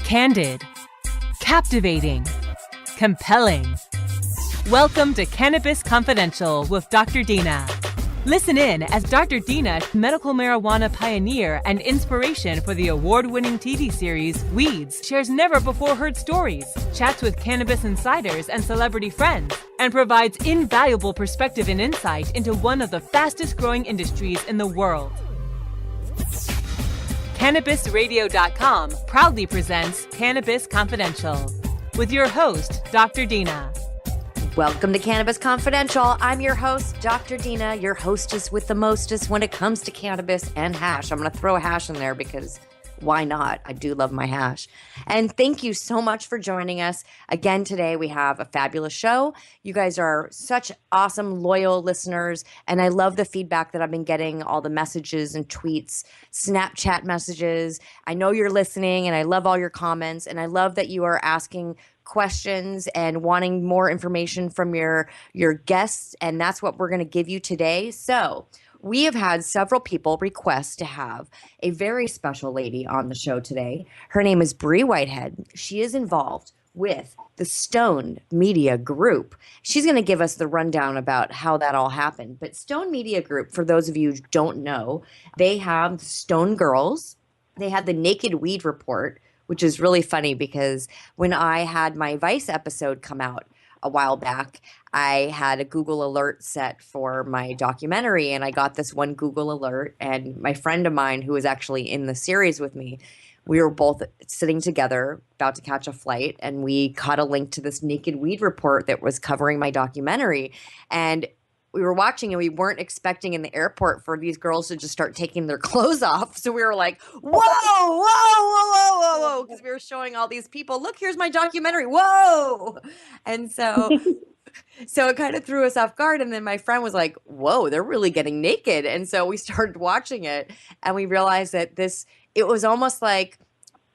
Candid, captivating, compelling. Welcome to Cannabis Confidential with Dr. Dina. Listen in as Dr. Dina, medical marijuana pioneer and inspiration for the award-winning TV series Weeds, shares never-before-heard stories, chats with cannabis insiders and celebrity friends, and provides invaluable perspective and insight into one of the fastest-growing industries in the world. CannabisRadio.com proudly presents Cannabis Confidential with your host, Dr. Dina. Welcome to Cannabis Confidential. I'm your host, Dr. Dina, your hostess with the mostest when it comes to cannabis and hash. I'm going to throw a hash in there because why not? I do love my hash. And thank you so much for joining us. Again, today we have a fabulous show. You guys are such awesome, loyal listeners. And I love the feedback that I've been getting, all the messages and tweets, Snapchat messages. I know you're listening and I love all your comments. And I love that you are asking questions and wanting more information from your guests. And that's what we're going to give you today. So we have had several people request to have a very special lady on the show today. Her name is Bree Whitehead. She is involved with the Stone Media Group. She's going to give us the rundown about how that all happened. But Stone Media Group, for those of you who don't know, they have Stone Girls. They had the Naked Weed Report, which is really funny because when I had my Vice episode come out a while back, I had a Google alert set for my documentary, and I got this one Google alert, and my friend of mine who was actually in the series with me, we were both sitting together about to catch a flight, and we caught a link to this Naked Weed Report that was covering my documentary. And we were watching and we weren't expecting in the airport for these girls to just start taking their clothes off. So we were like, whoa, whoa, whoa, whoa, whoa, whoa. Because we were showing all these people, look, here's my documentary. Whoa. And so it kind of threw us off guard. And then my friend was like, whoa, they're really getting naked. And so we started watching it and we realized that it was almost like,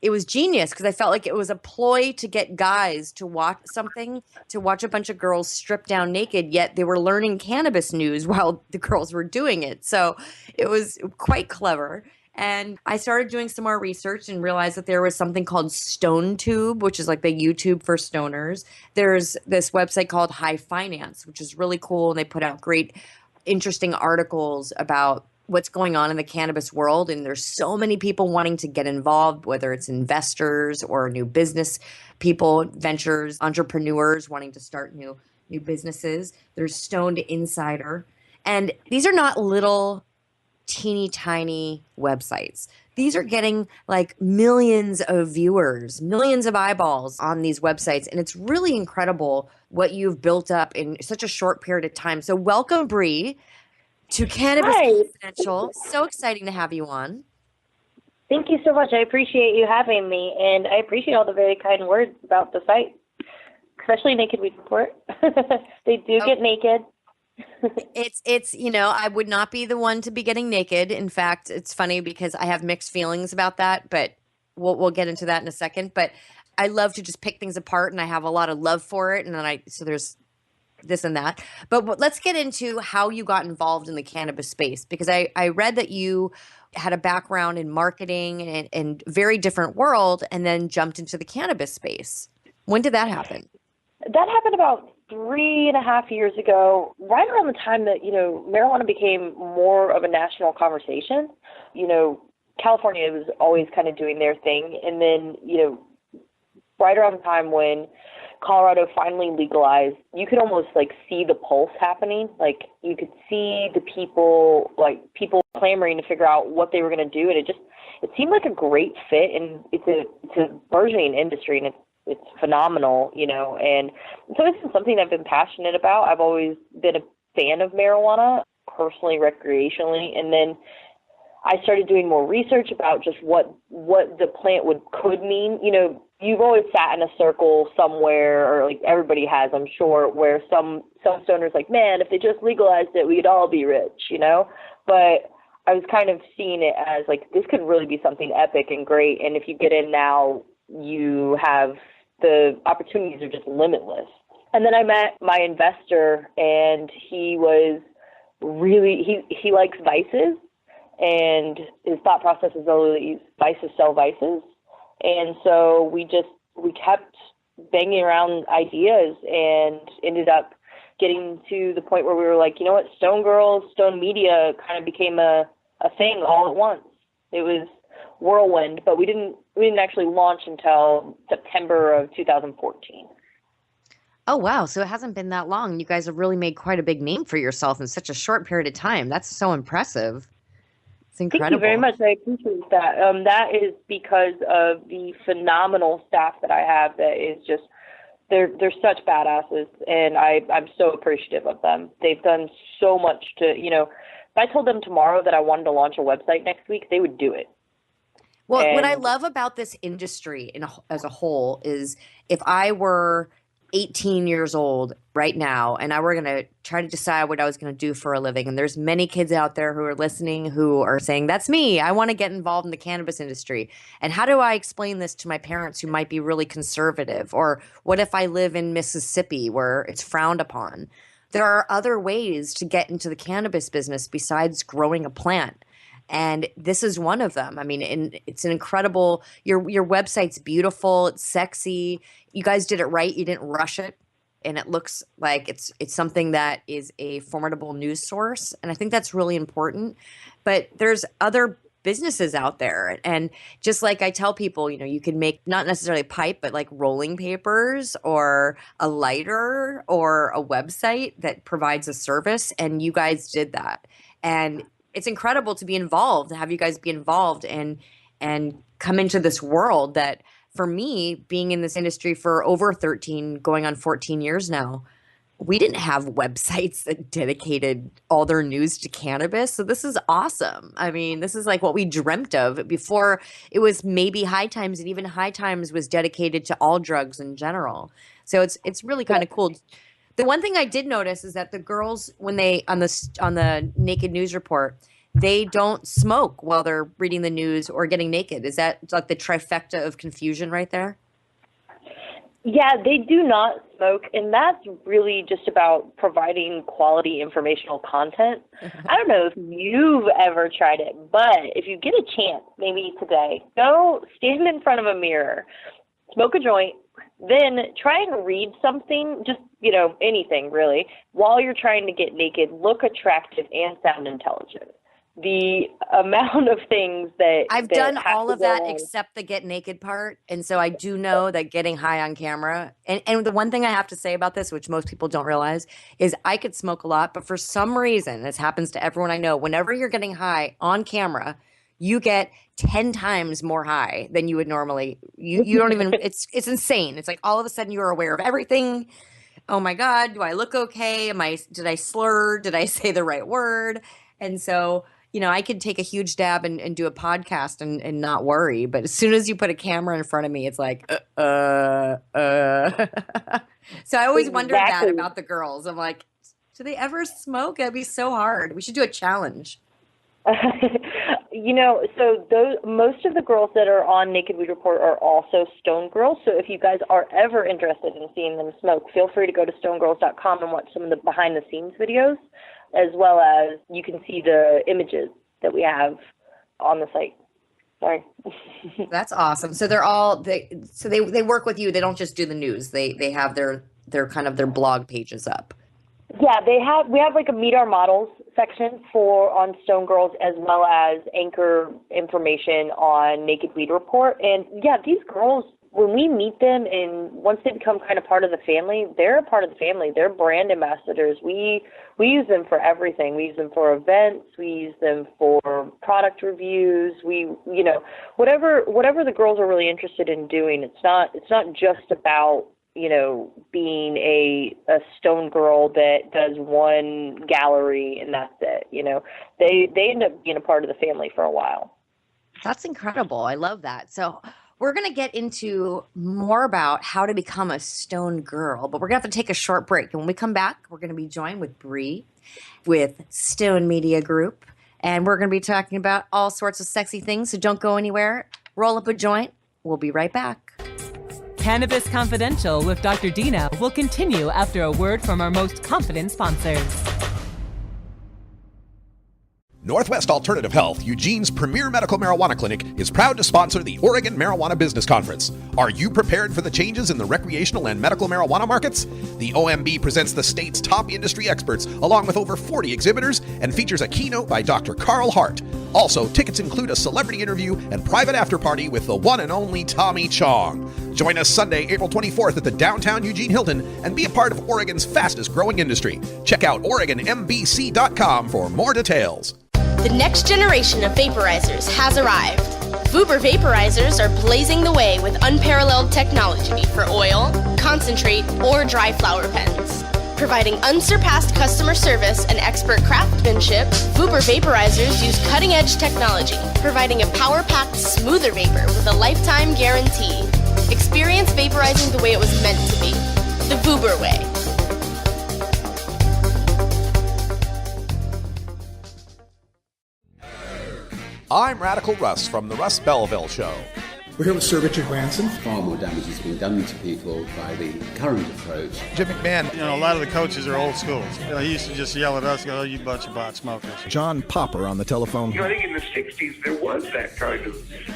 it was genius because I felt like it was a ploy to get guys to watch something, to watch a bunch of girls strip down naked, yet they were learning cannabis news while the girls were doing it. So it was quite clever. And I started doing some more research and realized that there was something called StoneTube, which is like the YouTube for stoners. There's this website called High Finance, which is really cool. And they put out great, interesting articles about what's going on in the cannabis world. And there's so many people wanting to get involved, whether it's investors or new business people, ventures, entrepreneurs wanting to start new businesses. There's Stoned Insider. And these are not little teeny tiny websites. These are getting like millions of viewers, millions of eyeballs on these websites. And it's really incredible what you've built up in such a short period of time. So welcome, Bree, to Cannabis Confidential. So exciting to have you on. Thank you so much. I appreciate you having me, and I appreciate all the very kind words about the site, especially Naked Weed Report. They do get naked. It's I would not be the one to be getting naked. In fact, it's funny because I have mixed feelings about that, but we'll get into that in a second. But I love to just pick things apart, and I have a lot of love for it, and then so there's this and that. But let's get into how you got involved in the cannabis space, because I read that you had a background in marketing and very different world and then jumped into the cannabis space. When did that happen? That happened about 3.5 years ago, right around the time that, marijuana became more of a national conversation. California was always kind of doing their thing. And then, right around the time when Colorado finally legalized, you could almost see the pulse happening. Like you could see the people clamoring to figure out what they were going to do. And it seemed like a great fit. And it's a burgeoning industry, and it's phenomenal, and so this is something I've been passionate about. I've always been a fan of marijuana, personally, recreationally, and then I started doing more research about just what the plant could mean. You've always sat in a circle somewhere, or everybody has, I'm sure, where some stoners man, if they just legalized it, we'd all be rich, But I was kind of seeing it as this could really be something epic and great, and if you get in now, you have the opportunities are just limitless. And then I met my investor, and he was really, he likes vices, and his thought process is always vices sell vices. And so we kept banging around ideas and ended up getting to the point where we were like, you know what, Stone Girls, Stone Media kind of became a thing all at once. It was whirlwind, but we didn't actually launch until September of 2014. Oh, wow. So it hasn't been that long. You guys have really made quite a big name for yourself in such a short period of time. That's so impressive. It's incredible. Thank you very much. I appreciate that. That is because of the phenomenal staff that I have that is just, they're such badasses, and I'm so appreciative of them. They've done so much to, you know, if I told them tomorrow that I wanted to launch a website next week, they would do it. Well, what I love about this industry as a whole is if I were 18 years old right now and I were going to try to decide what I was going to do for a living, and there's many kids out there who are listening who are saying, that's me, I want to get involved in the cannabis industry. And how do I explain this to my parents who might be really conservative? Or what if I live in Mississippi where it's frowned upon? There are other ways to get into the cannabis business besides growing a plant. And this is one of them. I mean, it's an incredible, your website's beautiful. It's sexy. You guys did it right. You didn't rush it. And it looks like it's something that is a formidable news source. And I think that's really important. But there's other businesses out there. And just like I tell people, you know, you can make not necessarily pipe, but like rolling papers or a lighter or a website that provides a service. And you guys did that. And it's incredible to be involved, to have you guys be involved and come into this world that, for me, being in this industry for over 13, going on 14 years now, we didn't have websites that dedicated all their news to cannabis. So this is awesome. I mean, this is like what we dreamt of before. It was maybe High Times, and even High Times was dedicated to all drugs in general. So it's really kind of cool. The one thing I did notice is that the girls, when they on the Naked News Report, they don't smoke while they're reading the news or getting naked. Is that like the trifecta of confusion right there? Yeah, they do not smoke, and that's really just about providing quality informational content. I don't know if you've ever tried it, but if you get a chance, maybe today, go stand in front of a mirror, smoke a joint, then try and read something, just, you know, anything really, while you're trying to get naked, look attractive and sound intelligent. The amount of things that I've done all of that except the get naked part. And so I do know that getting high on camera, and the one thing I have to say about this, which most people don't realize, is I could smoke a lot, but for some reason, this happens to everyone I know, whenever you're getting high on camera, you get 10 times more high than you would normally. You don't even, it's insane. It's like all of a sudden you're aware of everything. Oh my God, do I look okay? Did I slur? Did I say the right word? And so, you know, I could take a huge dab and do a podcast and not worry. But as soon as you put a camera in front of me, it's like, So I always wondered that about the girls. I'm like, do they ever smoke? That'd be so hard. We should do a challenge. You know, so most of the girls that are on Naked Weed Report are also Stone Girls. So if you guys are ever interested in seeing them smoke, feel free to go to stonegirls.com and watch some of the behind-the-scenes videos, as well as you can see the images that we have on the site. Sorry. That's awesome. So they work with you. They don't just do the news. They have their kind of their blog pages up. Yeah, we have like a Meet Our Models section on Stone Girls, as well as anchor information on Naked Weed Report. And yeah, these girls, when we meet them and once they become kind of part of the family, they're a part of the family. They're brand ambassadors. We use them for everything. We use them for events. We use them for product reviews. Whatever the girls are really interested in doing. It's not just about, you know, being a Stone Girl that does one gallery and that's it. You know, they end up being a part of the family for a while. That's incredible. I love that. So we're going to get into more about how to become a Stone Girl, but we're going to have to take a short break. And when we come back, we're going to be joined with Bree with Stone Media Group, and we're going to be talking about all sorts of sexy things. So don't go anywhere. Roll up a joint. We'll be right back. Cannabis Confidential with Dr. Dina will continue after a word from our most confident sponsors. Northwest Alternative Health, Eugene's premier medical marijuana clinic, is proud to sponsor the Oregon Marijuana Business Conference. Are you prepared for the changes in the recreational and medical marijuana markets? The OMB presents the state's top industry experts, along with over 40 exhibitors, and features a keynote by Dr. Carl Hart. Also, tickets include a celebrity interview and private after-party with the one and only Tommy Chong. Join us Sunday, April 24th at the downtown Eugene Hilton and be a part of Oregon's fastest growing industry. Check out OregonMBC.com for more details. The next generation of vaporizers has arrived. Vuber vaporizers are blazing the way with unparalleled technology for oil, concentrate, or dry flower pens. Providing unsurpassed customer service and expert craftsmanship, Vuber vaporizers use cutting-edge technology, providing a power-packed, smoother vapor with a lifetime guarantee. Experience vaporizing the way it was meant to be. The Vuber way. I'm Radical Russ from The Russ Belville Show. We're here with Sir Richard Branson. Far more damage is being done to people by the current approach. Jim McMahon. You know, a lot of the coaches are old school. You know, he used to just yell at us, go, oh, you bunch of pot smokers. John Popper on the telephone. You know, I think in the 60s there was that kind of,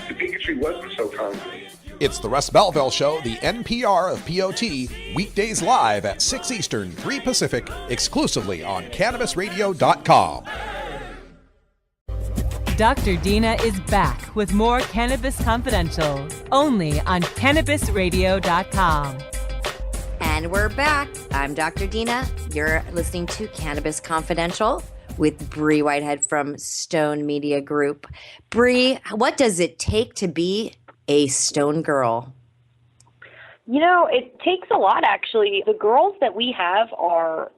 the bigotry wasn't so common. It's The Russ Belville Show, the NPR of POT, weekdays live at 6 Eastern, 3 Pacific, exclusively on CannabisRadio.com. Dr. Dina is back with more Cannabis Confidential, only on CannabisRadio.com. And we're back. I'm Dr. Dina. You're listening to Cannabis Confidential with Bree Whitehead from Stone Media Group. Bree, what does it take to be a Stone girl? You know, it takes a lot, actually. The girls that we have are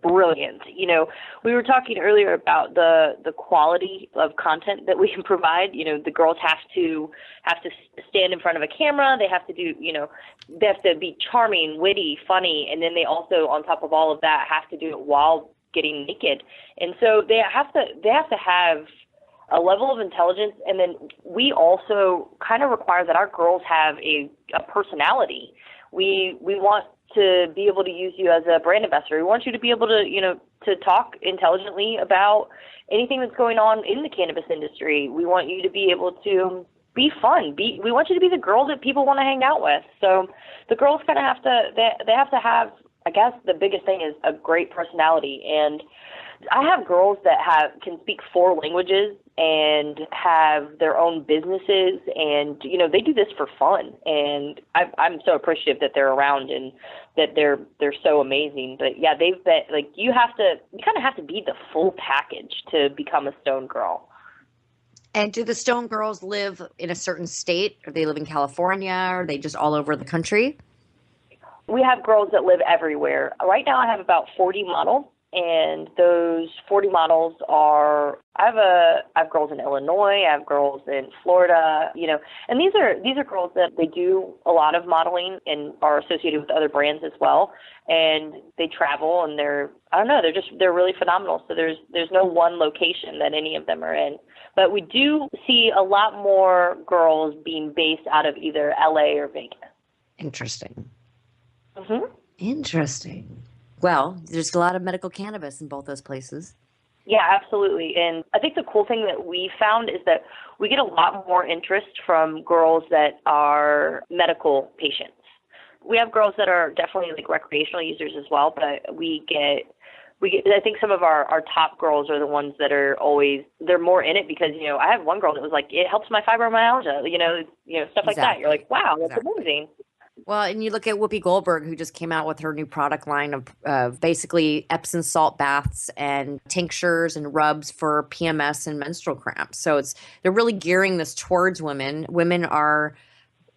brilliant. You know, we were talking earlier about the quality of content that we can provide. You know, the girls have to stand in front of a camera. They have to do, you know, they have to be charming, witty, funny, and then they also, on top of all of that, have to do it while getting naked. And so they have to have a level of intelligence, and then we also kind of require that our girls have a personality. We want to be able to use you as a brand ambassador. We want you to be able to, you know, to talk intelligently about anything that's going on in the cannabis industry. We want you to be able to be fun. We want you to be the girl that people want to hang out with. So the girls kind of have to, they have to have, I guess the biggest thing is a great personality. And I have girls that can speak 4 languages and have their own businesses, and you know, they do this for fun. And I'm so appreciative that they're around and that they're so amazing. But yeah, they've been like, you kind of have to be the full package to become a Stone girl. And do the Stone girls live in a certain state? Or they live in California? Or are they just all over the country? We have girls that live everywhere. Right now I have about 40 models. And those 40 models are, I have girls in Illinois, I have girls in Florida, you know, and these are girls that they do a lot of modeling and are associated with other brands as well. And they travel and they're really phenomenal. So there's no one location that any of them are in. But we do see a lot more girls being based out of either LA or Vegas. Interesting. Mm-hmm. Interesting. Well, there's a lot of medical cannabis in both those places. Yeah, absolutely. And I think the cool thing that we found is that we get a lot more interest from girls that are medical patients. We have girls that are definitely like recreational users as well, but we get I think some of our top girls are the ones that are they're more in it because, you know, I have one girl that was like, it helps my fibromyalgia, you know, stuff like that. You're like, wow, that's amazing. Well, and you look at Whoopi Goldberg, who just came out with her new product line of basically Epsom salt baths and tinctures and rubs for PMS and menstrual cramps. So they're really gearing this towards women. Women are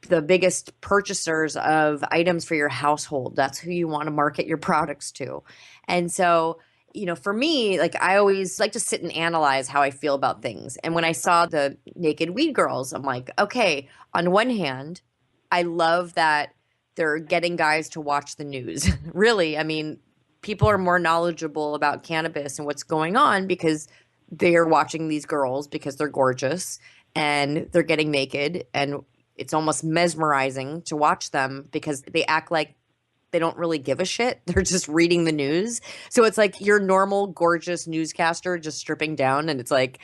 the biggest purchasers of items for your household. That's who you want to market your products to. And so, you know, for me, like I always like to sit and analyze how I feel about things. And when I saw the naked weed girls, I'm like, okay, on one hand, I love that they're getting guys to watch the news. Really, I mean, people are more knowledgeable about cannabis and what's going on because they're watching these girls because they're gorgeous and they're getting naked. And it's almost mesmerizing to watch them because they act like they don't really give a shit. They're just reading the news. So it's like your normal gorgeous newscaster just stripping down, and it's like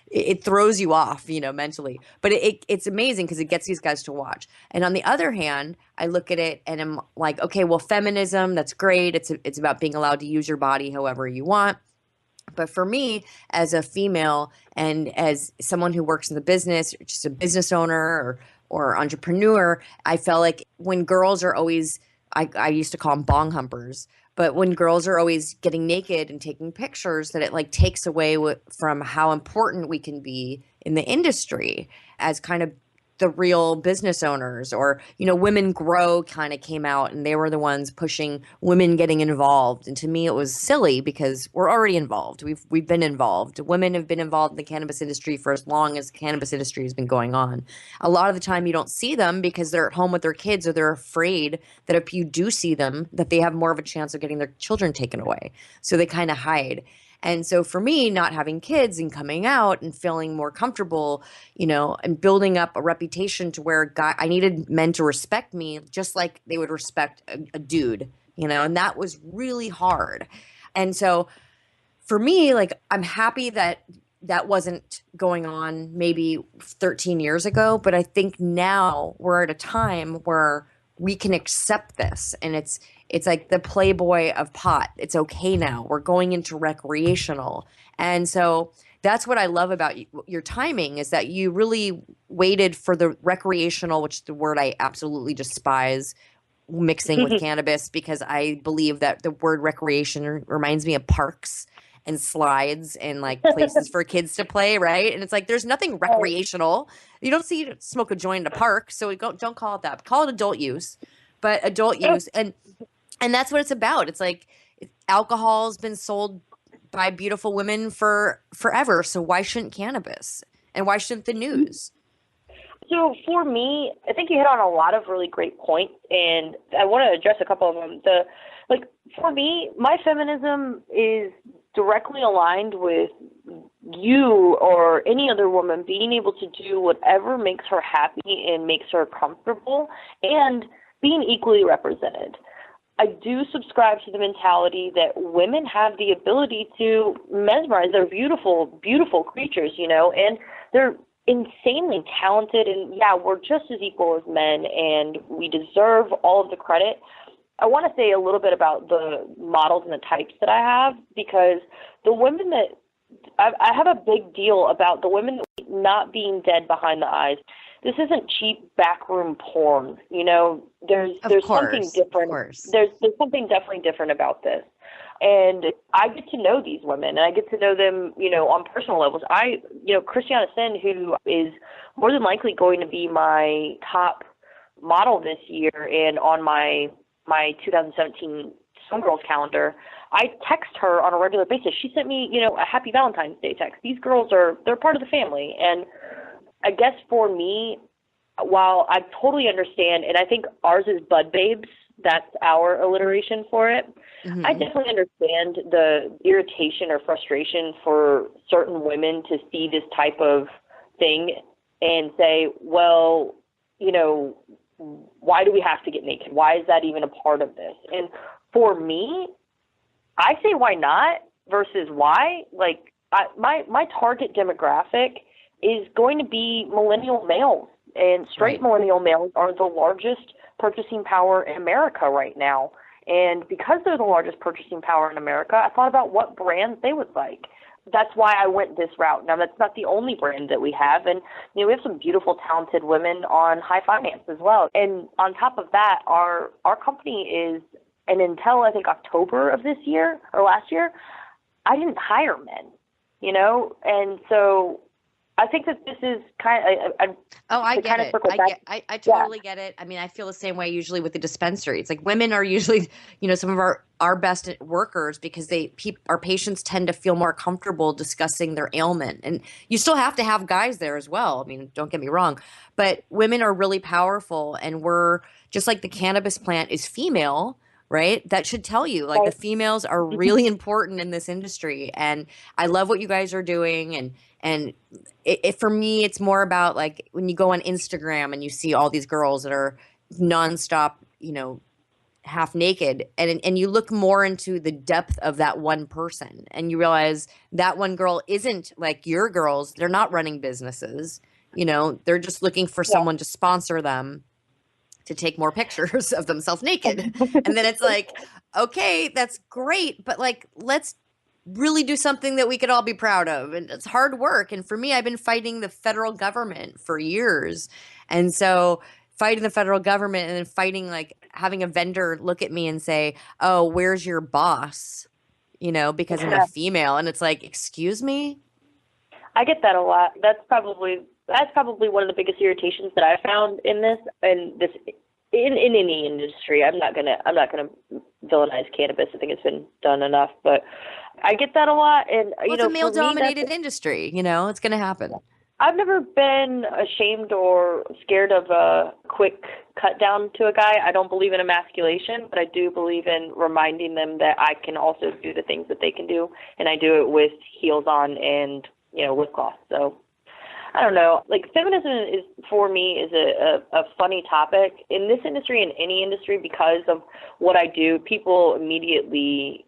it throws you off, mentally. But it's amazing because it gets these guys to watch. And on the other hand, I look at it and I'm like, okay, well, feminism, that's great. It's about being allowed to use your body however you want. But for me, as a female and as someone who works in the business, or just a business owner or entrepreneur, I felt like when girls are always, I used to call them bong humpers, but when girls are always getting naked and taking pictures, that it like takes away from how important we can be in the industry as kind of the real business owners. Or, Women Grow kind of came out and they were the ones pushing women getting involved. And to me, it was silly because we're already involved. We've been involved. Women have been involved in the cannabis industry for as long as the cannabis industry has been going on. A lot of the time you don't see them because they're at home with their kids, or they're afraid that if you do see them, that they have more of a chance of getting their children taken away. So they kind of hide. And so for me, not having kids and coming out and feeling more comfortable, and building up a reputation to where I needed men to respect me just like they would respect a dude, and that was really hard. And so for me, like, I'm happy that wasn't going on maybe 13 years ago, but I think now we're at a time where we can accept this, and it's like the Playboy of pot. It's okay now. We're going into recreational. And so that's what I love about your timing, is that you really waited for the recreational, which is the word I absolutely despise mixing with cannabis, because I believe that the word recreation reminds me of parks and slides and like places for kids to play, right? And it's like there's nothing recreational. You don't see you smoke a joint in a park, so don't call it that. Call it adult use, but adult use, and that's what it's about. It's like alcohol has been sold by beautiful women for forever, so why shouldn't cannabis? And why shouldn't the news? So for me, I think you hit on a lot of really great points, and I want to address a couple of them. For me, my feminism is directly aligned with you or any other woman being able to do whatever makes her happy and makes her comfortable, and being equally represented. I do subscribe to the mentality that women have the ability to mesmerize. They're beautiful, beautiful creatures, and they're insanely talented. And yeah, we're just as equal as men, and we deserve all of the credit. I want to say a little bit about the models and the types that I have, because the women that I have a big deal about the women not being dead behind the eyes. This isn't cheap backroom porn. There's something different. There's something definitely different about this. And I get to know these women, and I get to know them, on personal levels. Christiana Sin, who is more than likely going to be my top model this year and on my 2017 Some Girls calendar, I text her on a regular basis. She sent me, a happy Valentine's Day text. These girls they're part of the family. And I guess for me, while I totally understand, and I think ours is Bud Babes, that's our alliteration for it. Mm-hmm. I definitely understand the irritation or frustration for certain women to see this type of thing and say, well, why do we have to get naked? Why is that even a part of this? And for me, I say why not versus why. Like, my target demographic is going to be millennial males, and straight millennial males are the largest purchasing power in America right now. And because they're the largest purchasing power in America, I thought about what brands they would like. That's why I went this route. Now, that's not the only brand that we have. And, we have some beautiful, talented women on high finance as well. And on top of that, our company is, and until I think October of this year or last year, I didn't hire men, And so I think that this is kind of I get it. I totally get it. I mean, I feel the same way usually with the dispensary. It's like women are usually, some of our best workers, because our patients tend to feel more comfortable discussing their ailment. And you still have to have guys there as well. I mean, don't get me wrong, but women are really powerful, and we're just like the cannabis plant is female. Right? That should tell you, like, the females are really important in this industry. And I love what you guys are doing. And it for me, it's more about, like, when you go on Instagram and you see all these girls that are nonstop, half naked, and you look more into the depth of that one person, and you realize that one girl isn't like your girls. They're not running businesses. They're just looking for someone to sponsor them to take more pictures of themselves naked. And then it's like, okay, that's great, but like, let's really do something that we could all be proud of. And it's hard work. And for me, I've been fighting the federal government for years. And so fighting the federal government and then fighting, like having a vendor look at me and say, oh, where's your boss? Because I'm a female. And it's like, excuse me? I get that a lot. That's probably one of the biggest irritations that I found in this in any industry. I'm not gonna villainize cannabis. I think it's been done enough, but I get that a lot. And it's a male-dominated industry. It's gonna happen. I've never been ashamed or scared of a quick cut down to a guy. I don't believe in emasculation, but I do believe in reminding them that I can also do the things that they can do, and I do it with heels on and lip gloss. So I don't know. Like, feminism is, for me, is a funny topic in this industry, in any industry, because of what I do. People immediately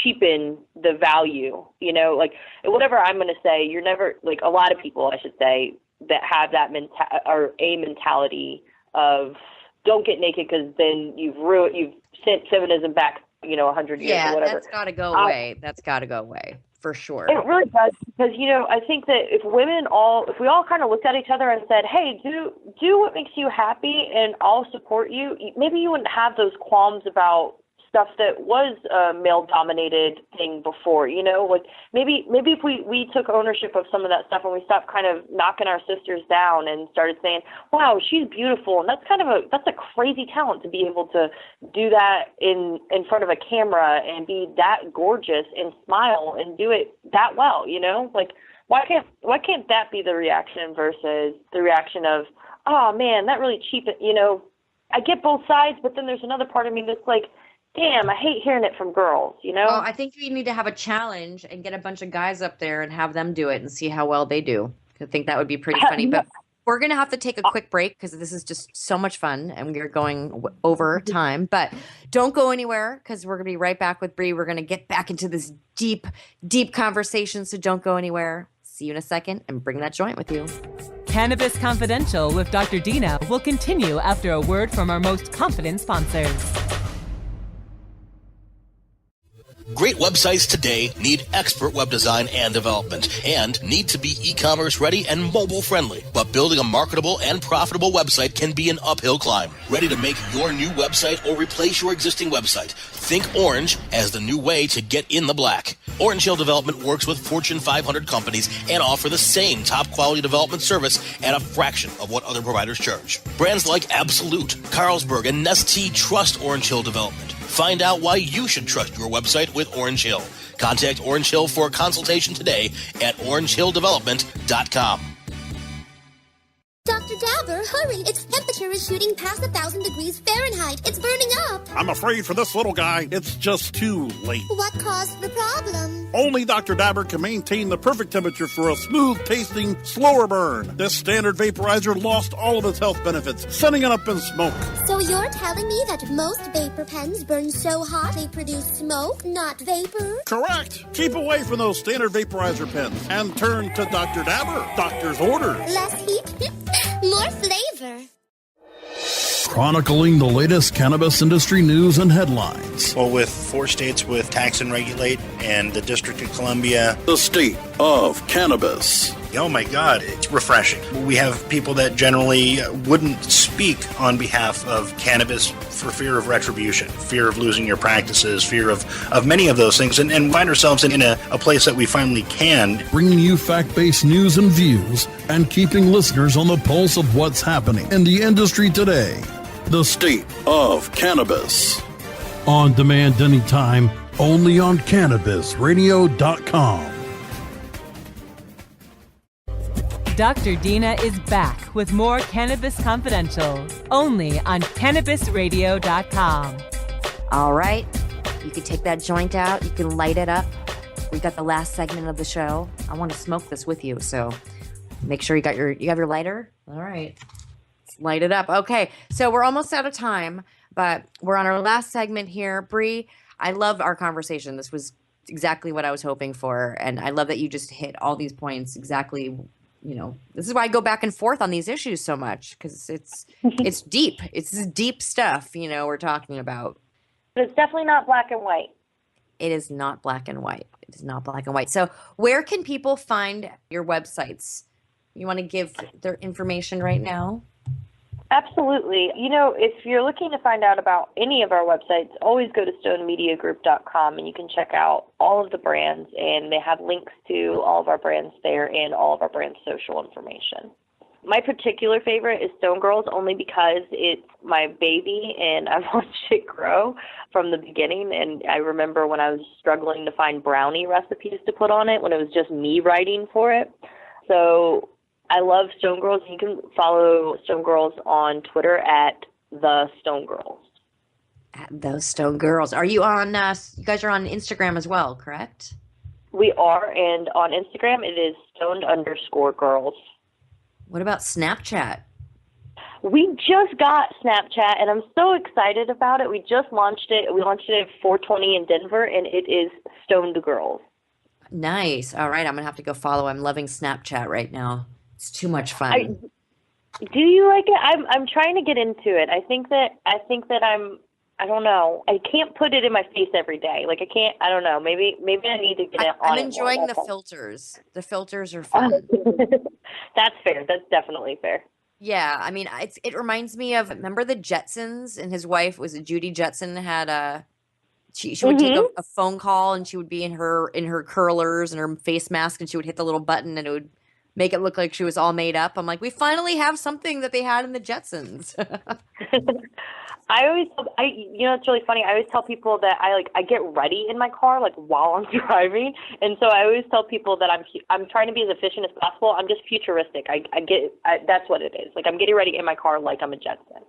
cheapen the value, like whatever I'm going to say, you're never, like, a lot of people, I should say, that have that mentality of don't get naked because then you've sent feminism back, 100 years or whatever. That's got to go away. That's got to go away. For sure. It really does, because, I think that if we all kind of looked at each other and said, hey, do what makes you happy and I'll support you, maybe you wouldn't have those qualms about stuff that was a male-dominated thing before, like maybe if we took ownership of some of that stuff and we stopped kind of knocking our sisters down and started saying, wow, she's beautiful, and that's a crazy talent to be able to do that in front of a camera and be that gorgeous and smile and do it that well, like why can't that be the reaction versus the reaction of, oh man, that really cheapened, I get both sides, but then there's another part of me that's like, damn, I hate hearing it from girls, Well, I think we need to have a challenge and get a bunch of guys up there and have them do it and see how well they do. I think that would be pretty funny. But we're going to have to take a quick break because this is just so much fun and we're going over time. But don't go anywhere because we're going to be right back with Bree. We're going to get back into this deep, deep conversation. So don't go anywhere. See you in a second and bring that joint with you. Cannabis Confidential with Dr. Dina will continue after a word from our most confident sponsors. Great websites today need expert web design and development and need to be e-commerce ready and mobile friendly. But building a marketable and profitable website can be an uphill climb. Ready to make your new website or replace your existing website? Think Orange as the new way to get in the black. Orange Hill Development works with Fortune 500 companies and offer the same top quality development service at a fraction of what other providers charge. Brands like Absolute, Carlsberg, and Nestea trust Orange Hill Development. Find out why you should trust your website with Orange Hill. Contact Orange Hill for a consultation today at orangehilldevelopment.com. Dr. Dabber, hurry! Its temperature is shooting past 1,000 degrees Fahrenheit. It's burning up. I'm afraid for this little guy, it's just too late. What caused the problem? Only Dr. Dabber can maintain the perfect temperature for a smooth-tasting, slower burn. This standard vaporizer lost all of its health benefits, sending it up in smoke. So you're telling me that most vapor pens burn so hot they produce smoke, not vapor? Correct. Keep away from those standard vaporizer pens and turn to Dr. Dabber. Doctor's orders. Less heat, more flavor. Chronicling the latest cannabis industry news and headlines. Well, with 4 states with tax and regulate and the District of Columbia. The state of cannabis. Oh my God, it's refreshing. We have people that generally wouldn't speak on behalf of cannabis for fear of retribution, fear of losing your practices, fear of many of those things, and find ourselves in a place that we finally can. Bringing you fact-based news and views and keeping listeners on the pulse of what's happening in the industry today. The state of cannabis. On demand anytime, only on CannabisRadio.com. Dr. Dina is back with more Cannabis Confidential, only on CannabisRadio.com. All right. You can take that joint out. You can light it up. We got the last segment of the show. I want to smoke this with you, so make sure you have your lighter. All right. Let's light it up. Okay. So we're almost out of time, But we're on our last segment here. Bree, I love our conversation. This was exactly what I was hoping for. And I love that you just hit all these points exactly. This is why I go back and forth on these issues so much, because it's deep. It's deep stuff, we're talking about. But it's definitely not black and white. It is not black and white. It is not black and white. So where can people find your websites? You want to give their information right now? Absolutely. If you're looking to find out about any of our websites, always go to stonemediagroup.com and you can check out all of the brands, and they have links to all of our brands there and all of our brands' social information. My particular favorite is Stone Girls, only because it's my baby and I've watched it grow from the beginning. And I remember when I was struggling to find brownie recipes to put on it, when it was just me writing for it. So I love Stone Girls. You can follow Stone Girls on Twitter at The Stone Girls. At The Stone Girls. Are you on, you guys are on Instagram as well, correct? We are, and on Instagram it is stoned_girls. What about Snapchat? We just got Snapchat, and I'm so excited about it. We just launched it. We launched it at 420 in Denver, and it is Stoned Girls. Nice. All right, I'm going to have to go follow. I'm loving Snapchat right now. It's too much fun. Do you like it? I'm trying to get into it. I think that I don't know. I can't put it in my face every day. Like I don't know. Maybe I need to get it on. I'm enjoying the filters. The filters are fun. That's fair. That's definitely fair. Yeah, I mean, it reminds me of, remember the Jetsons, and his wife was Judy Jetson had she would take a phone call, and she would be in her curlers and her face mask, and she would hit the little button and it would make it look like she was all made up. I'm like, we finally have something that they had in the Jetsons. It's really funny. I always tell people that I get ready in my car while I'm driving, and so I always tell people that I'm trying to be as efficient as possible. I'm just futuristic. That's what it is. I'm getting ready in my car like I'm a Jetson.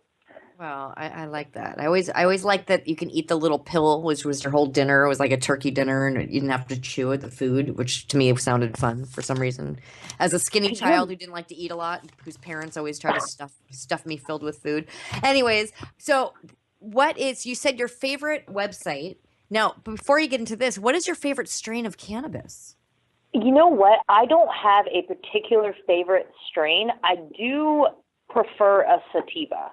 Well, I like that. I always like that you can eat the little pill, which was your whole dinner. It was like a turkey dinner, and you didn't have to chew the food, which to me sounded fun for some reason. As a skinny child who didn't like to eat a lot, whose parents always tried to stuff me filled with food. Anyways, so you said your favorite website. Now, before you get into this, what is your favorite strain of cannabis? You know what? I don't have a particular favorite strain. I do prefer a sativa.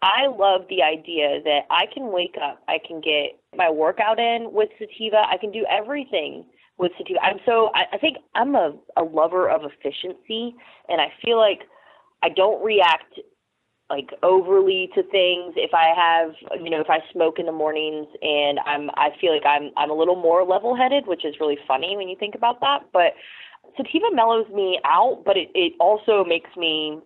I love the idea that I can wake up, I can get my workout in with sativa, I can do everything with sativa. I think I'm a lover of efficiency, and I feel like I don't react overly to things if I have, if I smoke in the mornings, and I feel like I'm a little more level-headed, which is really funny when you think about that. But sativa mellows me out, but it also makes me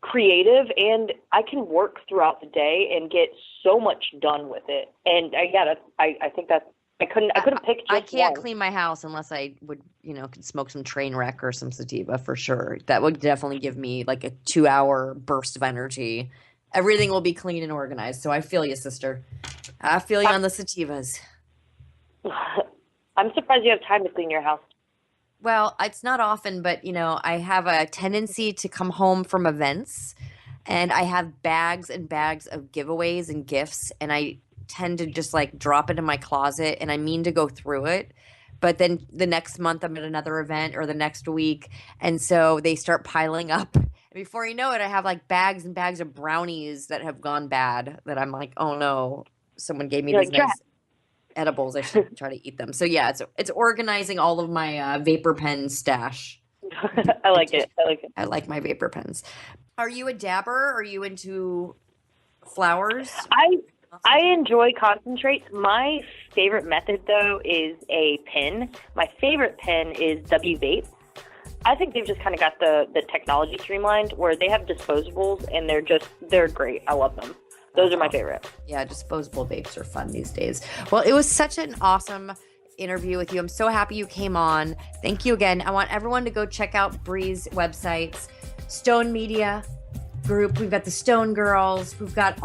creative, and I can work throughout the day and get so much done with it. And I think that I couldn't pick just I can't one. clean my house unless I would, could smoke some train wreck or some sativa for sure. That would definitely give me a 2-hour burst of energy. Everything will be clean and organized. So I feel you, sister. I feel you on the sativas. I'm surprised you have time to clean your house. Well, it's not often, but, I have a tendency to come home from events, and I have bags and bags of giveaways and gifts, and I tend to just drop it in my closet, and I mean to go through it. But then the next month I'm at another event, or the next week, and so they start piling up. And before you know it, I have bags and bags of brownies that have gone bad that I'm like, oh no, someone gave me these nice edibles. I should try to eat them. So yeah, it's organizing all of my vapor pen stash. I like it. I like my vapor pens. Are you a dabber? Are you into flowers? I enjoy concentrates. My favorite method though is a pen. My favorite pen is W Vape. I think they've just kind of got the technology streamlined where they have disposables, and they're great. I love them. Those are my favorite. Yeah, disposable vapes are fun these days. Well, it was such an awesome interview with you. I'm so happy you came on. Thank you again. I want everyone to go check out Bree's websites, Stone Media Group. We've got the Stone Girls. We've got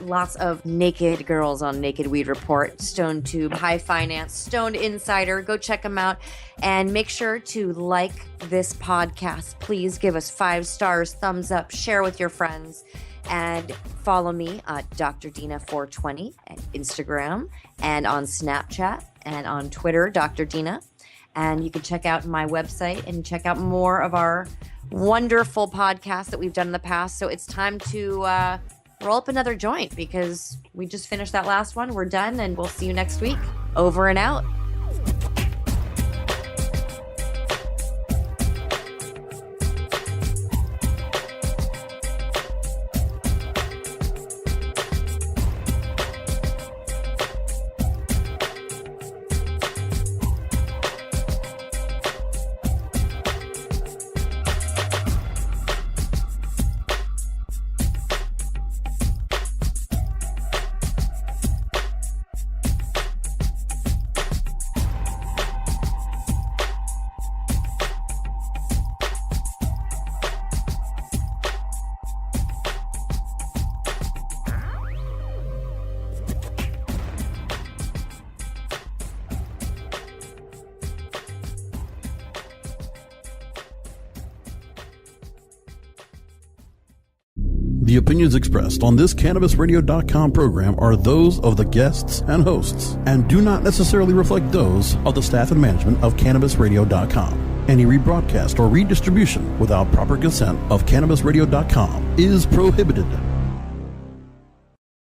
lots of naked girls on Naked Weed Report, Stone Tube, High Finance, Stoned Insider. Go check them out, and make sure to like this podcast. Please give us 5 stars, thumbs up, share with your friends. And follow me at Dr. Dina 420 at Instagram and on Snapchat and on Twitter, Dr. Dina. And you can check out my website and check out more of our wonderful podcasts that we've done in the past. So it's time to roll up another joint because we just finished that last one. We're done, and we'll see you next week. Over and out. The opinions expressed on this CannabisRadio.com program are those of the guests and hosts and do not necessarily reflect those of the staff and management of CannabisRadio.com. Any rebroadcast or redistribution without proper consent of CannabisRadio.com is prohibited.